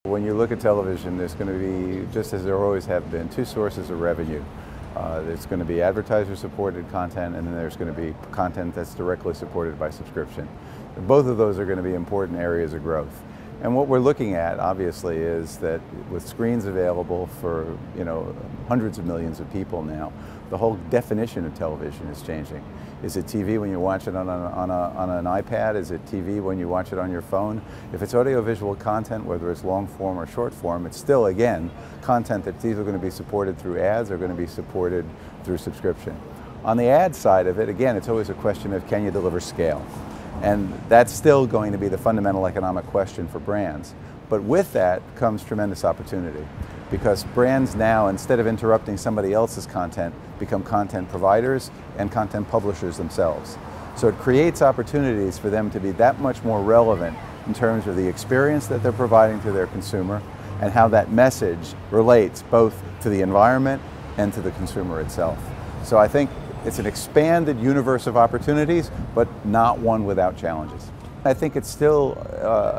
When you look at television, there's going to be, just as there always have been, two sources of revenue. There's going to be advertiser-supported content, and then there's going to be content that's directly supported by subscription. Both of those are going to be important areas of growth. And what we're looking at, obviously, is that with screens available for, hundreds of millions of people now, the whole definition of television is changing. Is it TV when you watch it on an iPad? Is it TV when you watch it on your phone? If it's audiovisual content, whether it's long form or short form, it's still, again, content that's either going to be supported through ads or going to be supported through subscription. On the ad side of it, again, it's always a question of can you deliver scale? And that's still going to be the fundamental economic question for brands. But with that comes tremendous opportunity, because brands now, instead of interrupting somebody else's content, become content providers and content publishers themselves. So it creates opportunities for them to be that much more relevant in terms of the experience that they're providing to their consumer and how that message relates both to the environment and to the consumer itself. So I think it's an expanded universe of opportunities, but not one without challenges. I think it's still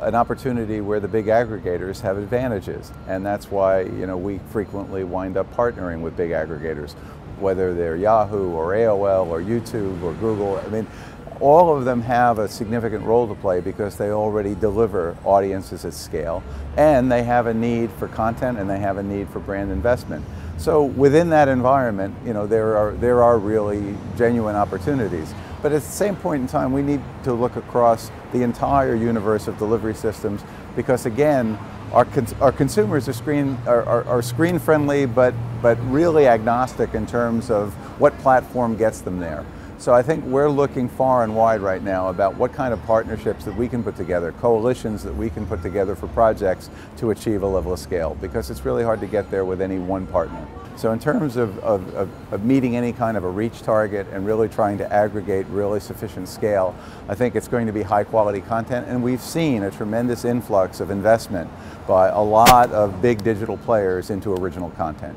an opportunity where the big aggregators have advantages, and that's why we frequently wind up partnering with big aggregators, whether they're Yahoo or AOL or YouTube or Google. I mean, all of them have a significant role to play because they already deliver audiences at scale, and they have a need for content and they have a need for brand investment. So within that environment, there are really genuine opportunities. But at the same point in time, we need to look across the entire universe of delivery systems, because again, our consumers are screen friendly, but really agnostic in terms of what platform gets them there. So I think we're looking far and wide right now about what kind of partnerships that we can put together, coalitions that we can put together for projects to achieve a level of scale, because it's really hard to get there with any one partner. So in terms of meeting any kind of a reach target and really trying to aggregate really sufficient scale, I think it's going to be high quality content, and we've seen a tremendous influx of investment by a lot of big digital players into original content.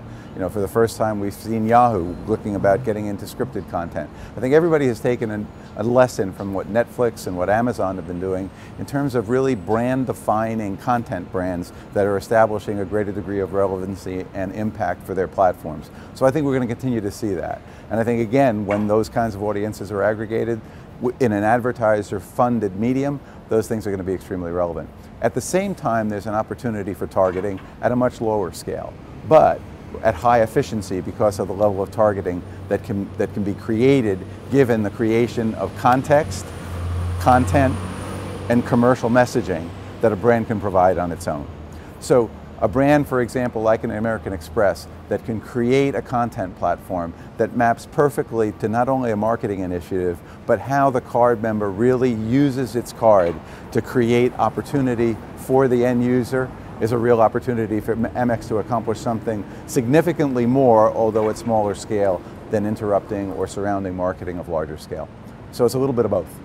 For the first time, we've seen Yahoo looking about getting into scripted content. I think everybody has taken a lesson from what Netflix and what Amazon have been doing in terms of really brand-defining content brands that are establishing a greater degree of relevancy and impact for their platforms. So I think we're going to continue to see that. And I think, again, when those kinds of audiences are aggregated in an advertiser-funded medium, those things are going to be extremely relevant. At the same time, there's an opportunity for targeting at a much lower scale, but at high efficiency because of the level of targeting that can be created given the creation of context, content, and commercial messaging that a brand can provide on its own. So a brand, for example, like an American Express, that can create a content platform that maps perfectly to not only a marketing initiative, but how the card member really uses its card to create opportunity for the end user, is a real opportunity for Amex to accomplish something significantly more, although at smaller scale, than interrupting or surrounding marketing of larger scale. So it's a little bit of both.